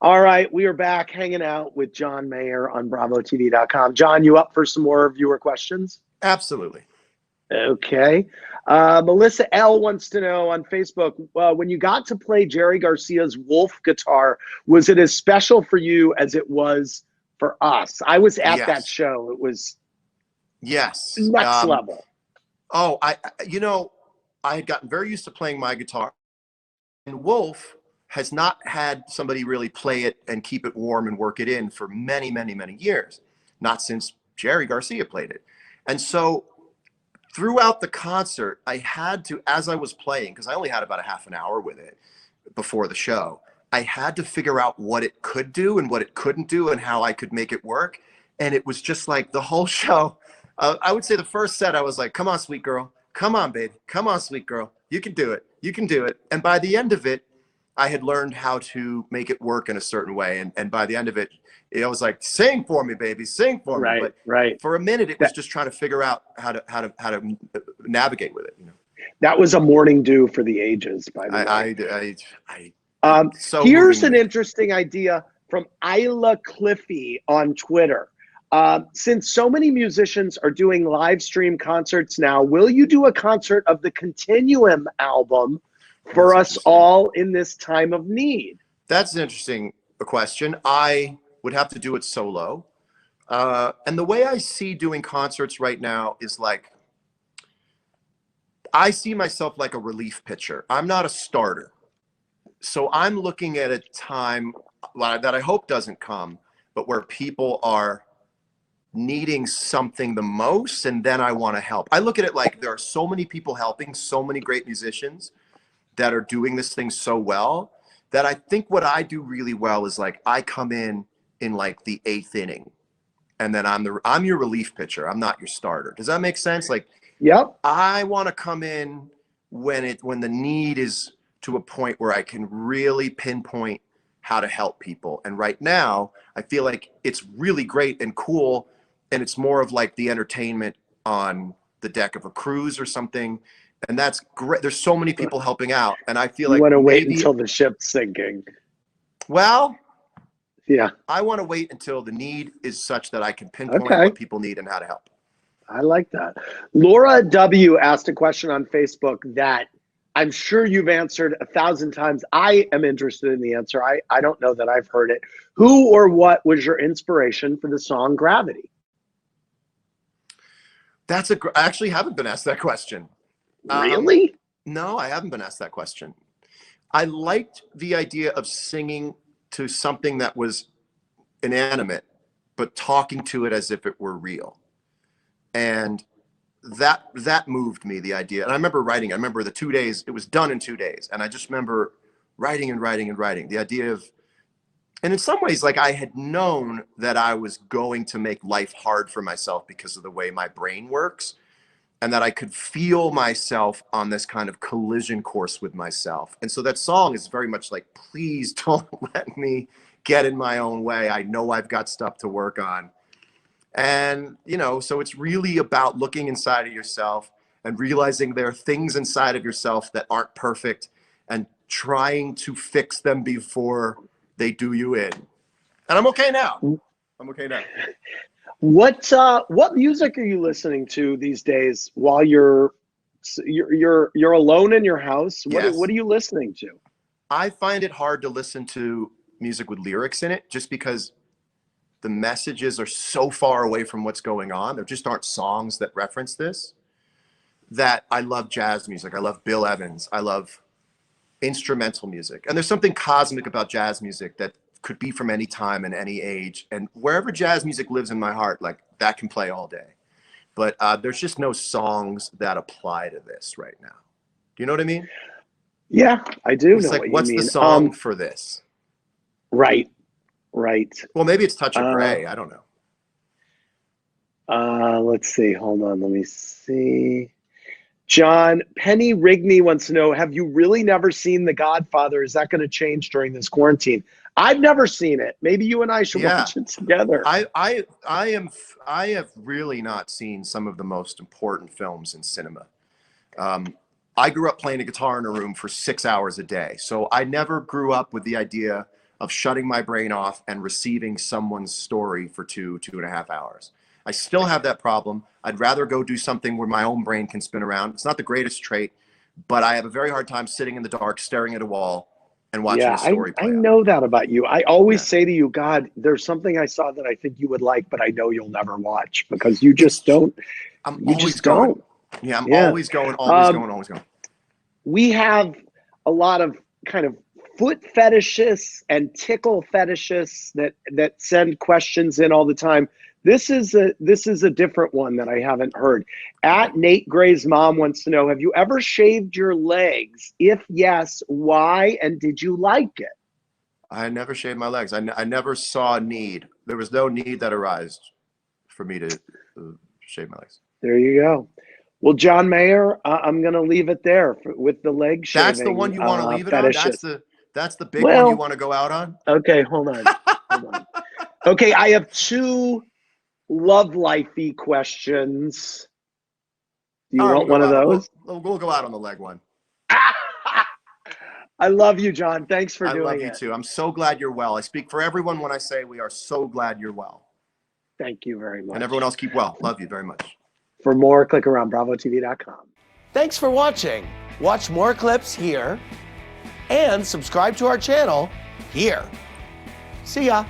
All right, we are back hanging out with John Mayer on BravoTV.com. John, you up for some more viewer questions? Absolutely. Okay. Melissa L wants to know on Facebook, when you got to play Jerry Garcia's Wolf guitar, was it as special for you as it was for us? I was at that show. It was next level. Oh, I had gotten very used to playing my guitar, and Wolf has not had somebody really play it and keep it warm and work it in for many, many, many years. Not since Jerry Garcia played it. And so throughout the concert, I had to, as I was playing, because I only had about a half an hour with it before the show, I had to figure out what it could do and what it couldn't do and how I could make it work. And it was just like the whole show. I would say the first set, I was like, come on, sweet girl. Come on, baby. Come on, sweet girl. You can do it. You can do it. And by the end of it, I had learned how to make it work in a certain way. And by the end of it, it was like, sing for me, baby, sing for me. But for a minute, it was just trying to figure out how to navigate with it. You know, that was a morning dew for the ages, by the way. So here's an interesting idea from Isla Cliffy on Twitter. Since so many musicians are doing live stream concerts now, will you do a concert of the Continuum album for us all in this time of need? That's an interesting question. I would have to do it solo. And the way I see doing concerts right now is like, I see myself like a relief pitcher. I'm not a starter. So I'm looking at a time that I hope doesn't come, but where people are needing something the most, and then I want to help. I look at it like there are so many people helping, so many great musicians that are doing this thing so well, that I think what I do really well is like I come in like the 8th inning, and then I'm your relief pitcher. I'm not your starter. Does that make sense? Like, yep. I want to come in when the need is to a point where I can really pinpoint how to help people. And right now, I feel like it's really great and cool, and it's more of like the entertainment on the deck of a cruise or something. And that's great. There's so many people helping out, and I feel like you want to wait until the ship's sinking. Well, yeah, I want to wait until the need is such that I can pinpoint what people need and how to help. I like that. Laura W asked a question on Facebook that I'm sure you've answered 1,000 times. I am interested in the answer. I don't know that I've heard it. Who or what was your inspiration for the song Gravity? I actually haven't been asked that question. Really? No, I haven't been asked that question. I liked the idea of singing to something that was inanimate, but talking to it as if it were real. And that moved me, the idea. And I remember writing, I remember the 2 days, it was done in 2 days. And I just remember writing and writing and writing. The idea of, and in some ways, like I had known that I was going to make life hard for myself because of the way my brain works, and that I could feel myself on this kind of collision course with myself. And so that song is very much like, please don't let me get in my own way. I know I've got stuff to work on. And, you know, so it's really about looking inside of yourself and realizing there are things inside of yourself that aren't perfect and trying to fix them before they do you in. And I'm okay now. I'm okay now. What music are you listening to these days while you're alone in your house? What are you listening to? I find it hard to listen to music with lyrics in it, just because the messages are so far away from what's going on. There just aren't songs that reference this. That I love jazz music. I love Bill Evans. I love instrumental music. And there's something cosmic about jazz music that could be from any time and any age. And wherever jazz music lives in my heart, like that can play all day. But there's just no songs that apply to this right now. Do you know what I mean? Yeah, I do know like, what you what's mean. The song for this? Right. Well, maybe it's Touch of Grey. I don't know. Let's see. Hold on. Let me see. John, Penny Rigney wants to know, have you really never seen The Godfather? Is that going to change during this quarantine? I've never seen it. Maybe you and I should watch it together. I have really not seen some of the most important films in cinema. I grew up playing a guitar in a room for 6 hours a day. So I never grew up with the idea of shutting my brain off and receiving someone's story for 2.5 hours. I still have that problem. I'd rather go do something where my own brain can spin around. It's not the greatest trait, but I have a very hard time sitting in the dark, staring at a wall and watching a story play I out. know that about you. I always say to you, God, there's something I saw that I think you would like, but I know you'll never watch because you just don't. I'm you always just going. don't. Yeah, I'm always going, always going. We have a lot of kind of foot fetishists and tickle fetishists that send questions in all the time. This is a different one that I haven't heard. At Nate Gray's mom wants to know, have you ever shaved your legs? If yes, why? And did you like it? I never shaved my legs. I never saw a need. There was no need that arose for me to shave my legs. There you go. Well, John Mayer, I'm going to leave it there with the leg shaving. That's the one you want to leave it fetishes. on? That's the big one you want to go out on? Okay, hold on. Okay, I have 2 love lifey questions. Do you want one of those? We'll go out on the leg one. I love you, John. Thanks for doing it. I love you too. I'm so glad you're well. I speak for everyone when I say we are so glad you're well. Thank you very much. And everyone else keep well. Love you very much. For more, click around BravoTV.com. Thanks for watching. Watch more clips here and subscribe to our channel here. See ya.